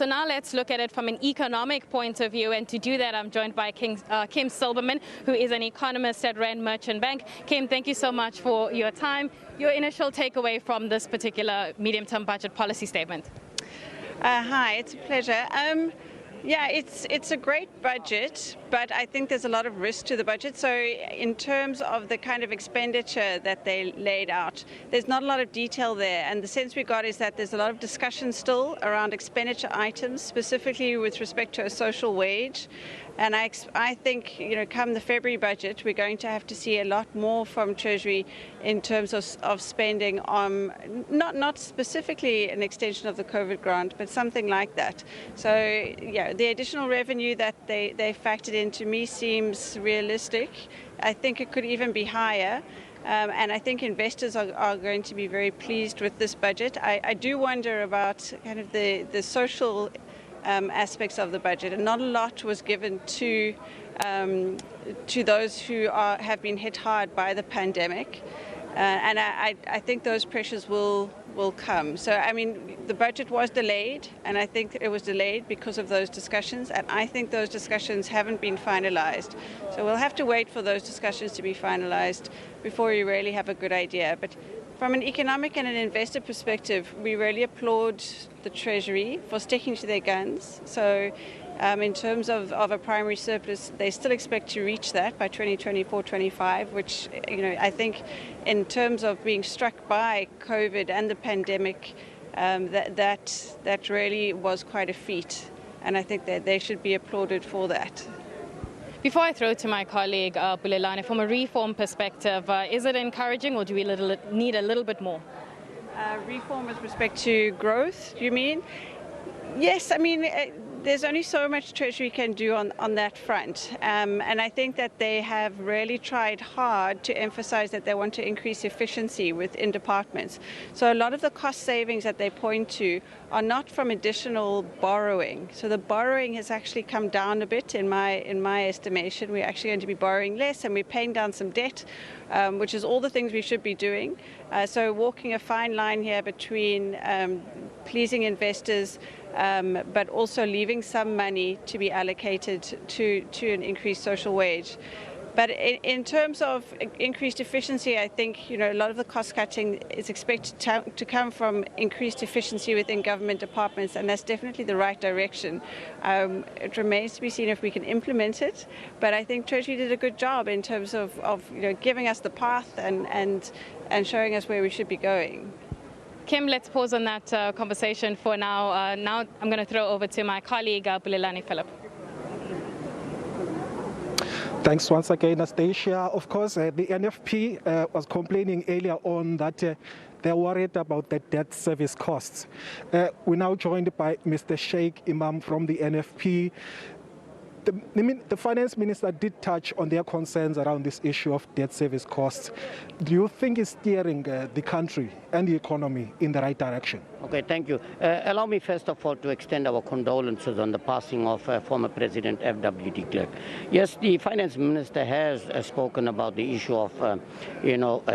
So now let's look at it from an economic point of view, and to do that I'm joined by Kim Silberman, who is an economist at Rand Merchant Bank. Kim, thank you so much for your time. Your initial takeaway from this particular medium-term budget policy statement. Hi, it's a pleasure. Yeah, it's a great budget, but I think there's a lot of risk to the budget. So in terms of the kind of expenditure that they laid out, there's not a lot of detail there. And the sense we got is that there's a lot of discussion still around expenditure items, specifically with respect to a social wage. And I think, come the February budget, we're going to have to see a lot more from Treasury in terms of spending on, not specifically an extension of the COVID grant, but something like that. So, yeah, the additional revenue that they factored in to me seems realistic. I think it could even be higher. And I think investors are going to be very pleased with this budget. I do wonder about kind of the social aspects of the budget, and not a lot was given to those who have been hit hard by the pandemic, and I think those pressures will come. So I mean, the budget was delayed, and I think it was delayed because of those discussions, and I think those discussions haven't been finalized. So we'll have to wait for those discussions to be finalized before we really have a good idea. But from an economic and an investor perspective, we really applaud the Treasury for sticking to their guns. So in terms of a primary surplus, they still expect to reach that by 2024-25, which, I think in terms of being struck by COVID and the pandemic, that really was quite a feat. And I think that they should be applauded for that. Before I throw to my colleague, Bulelani, from a reform perspective, is it encouraging, or do we need a little bit more? Reform with respect to growth, you mean? Yes, I mean, there's only so much Treasury can do on that front. And I think that they have really tried hard to emphasize that they want to increase efficiency within departments. So a lot of the cost savings that they point to are not from additional borrowing. So the borrowing has actually come down a bit in my estimation. We're actually going to be borrowing less, and we're paying down some debt, which is all the things we should be doing. So walking a fine line here between pleasing investors, but also leaving some money to be allocated to an increased social wage. But in terms of increased efficiency, I think a lot of the cost cutting is expected to come from increased efficiency within government departments, and that's definitely the right direction. It remains to be seen if we can implement it, but I think Treasury did a good job in terms of giving us the path and showing us where we should be going. Kim, let's pause on that conversation for now. Now I'm going to throw over to my colleague, Bulelani Philip. Thanks once again, Anastasia. Of course, the NFP was complaining earlier on that they're worried about the debt service costs. We're now joined by Mr. Sheikh Imam from the NFP. The finance minister did touch on their concerns around this issue of debt service costs. Do you think it's steering the country and the economy in the right direction? Okay, thank you. Allow me first of all to extend our condolences on the passing of former President F.W. de Klerk. Yes, the finance minister has spoken about the issue of,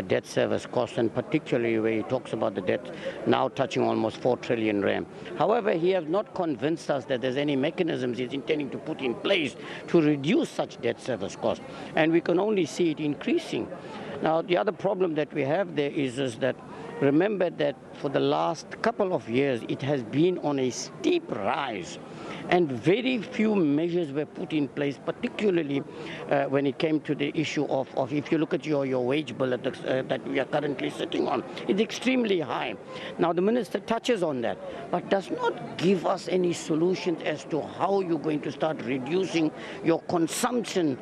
debt service costs, and particularly where he talks about the debt now touching almost 4 trillion rand. However, he has not convinced us that there's any mechanisms he's intending to put in place to reduce such debt service costs, and we can only see it increasing. Now, the other problem that we have there is that remember that for the last couple of years it has been on a steep rise, and very few measures were put in place, particularly when it came to the issue of if you look at your wage bill that we are currently sitting on, it's extremely high. Now, the minister touches on that, but does not give us any solutions as to how you're going to start reducing your consumption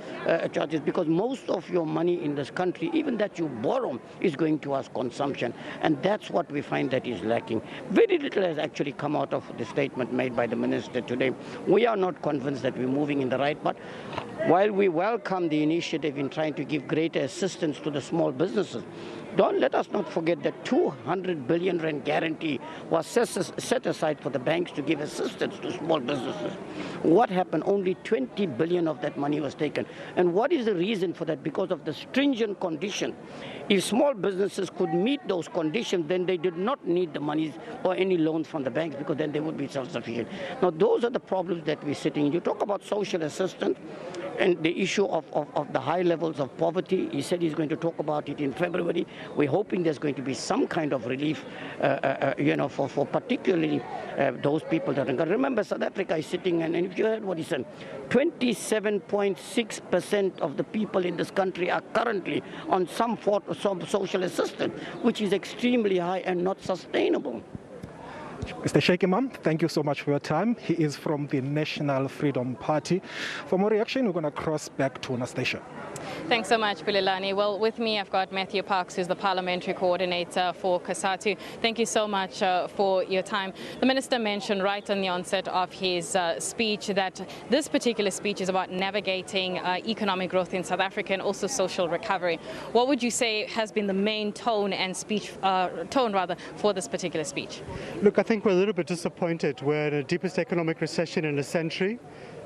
charges, because most of your money in this country, even that you borrow, is going towards consumption, and that's what we find that is lacking. Very little has actually come out of the statement made by the minister today. We are not convinced that we're moving in the right path. While we welcome the initiative in trying to give greater assistance to the small businesses, Don't let us not forget that 200 billion rand guarantee was set aside for the banks to give assistance to small businesses. What happened? Only 20 billion of that money was taken. And what is the reason for that? Because of the stringent condition. If small businesses could meet those conditions, then they did not need the monies or any loans from the banks, because then they would be self-sufficient. Now, those are the problems that we're sitting in. You talk about social assistance and the issue of the high levels of poverty. He said he's going to talk about it in February. We're hoping there's going to be some kind of relief, for particularly those people that are. Remember, South Africa is sitting, and if you heard what he said, 27.6% of the people in this country are currently on some form of social assistance, which is extremely high and not sustainable. Mr. Sheikh Imam, thank you so much for your time. He is from the National Freedom Party. For more reaction, we're going to cross back to Anastasia. Thanks so much, Bililani. Well, with me, I've got Matthew Parks, who's the parliamentary coordinator for COSATU. Thank you so much for your time. The minister mentioned right on the onset of his speech that this particular speech is about navigating economic growth in South Africa and also social recovery. What would you say has been the main tone and tone for this particular speech? Look, I think we're a little bit disappointed. We're in the deepest economic recession in a century.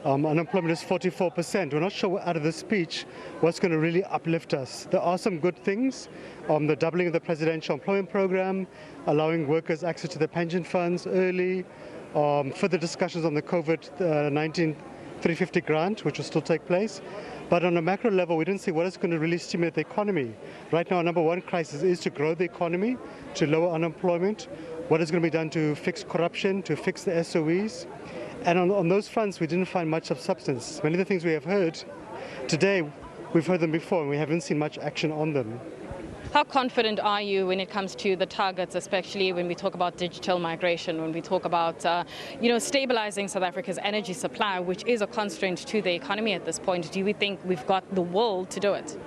Unemployment is 44%. We're not sure out of the speech what's going to really uplift us. There are some good things. The doubling of the presidential employment program, allowing workers access to the pension funds early, further discussions on the COVID-19 350 grant, which will still take place. But on a macro level, we didn't see what is going to really stimulate the economy. Right now, our number one crisis is to grow the economy, to lower unemployment. What is going to be done to fix corruption, to fix the SOEs? And on those fronts, we didn't find much of substance. Many of the things we have heard today, we've heard them before, and we haven't seen much action on them. How confident are you when it comes to the targets, especially when we talk about digital migration, when we talk about, stabilizing South Africa's energy supply, which is a constraint to the economy at this point? Do we think we've got the will to do it?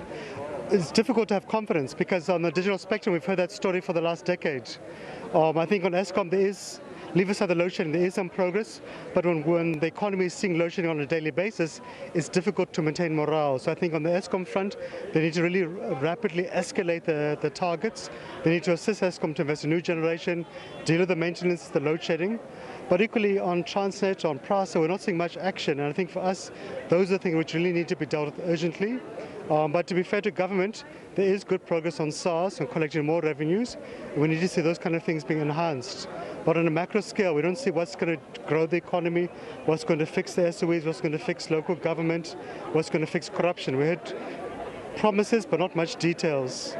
It's difficult to have confidence because on the digital spectrum, we've heard that story for the last decade. I think on Eskom, leave aside the load shedding, there is some progress, but when the economy is seeing load shedding on a daily basis, it's difficult to maintain morale. So I think on the Eskom front, they need to really rapidly escalate the targets. They need to assist Eskom to invest in new generation, deal with the maintenance, the load shedding. But equally on Transnet, on PRASA, we're not seeing much action. And I think for us, those are the things which really need to be dealt with urgently. But to be fair to government, there is good progress on SARS and collecting more revenues. We need to see those kind of things being enhanced. But on a macro scale, we don't see what's going to grow the economy, what's going to fix the SOEs, what's going to fix local government, what's going to fix corruption. We heard promises, but not much details.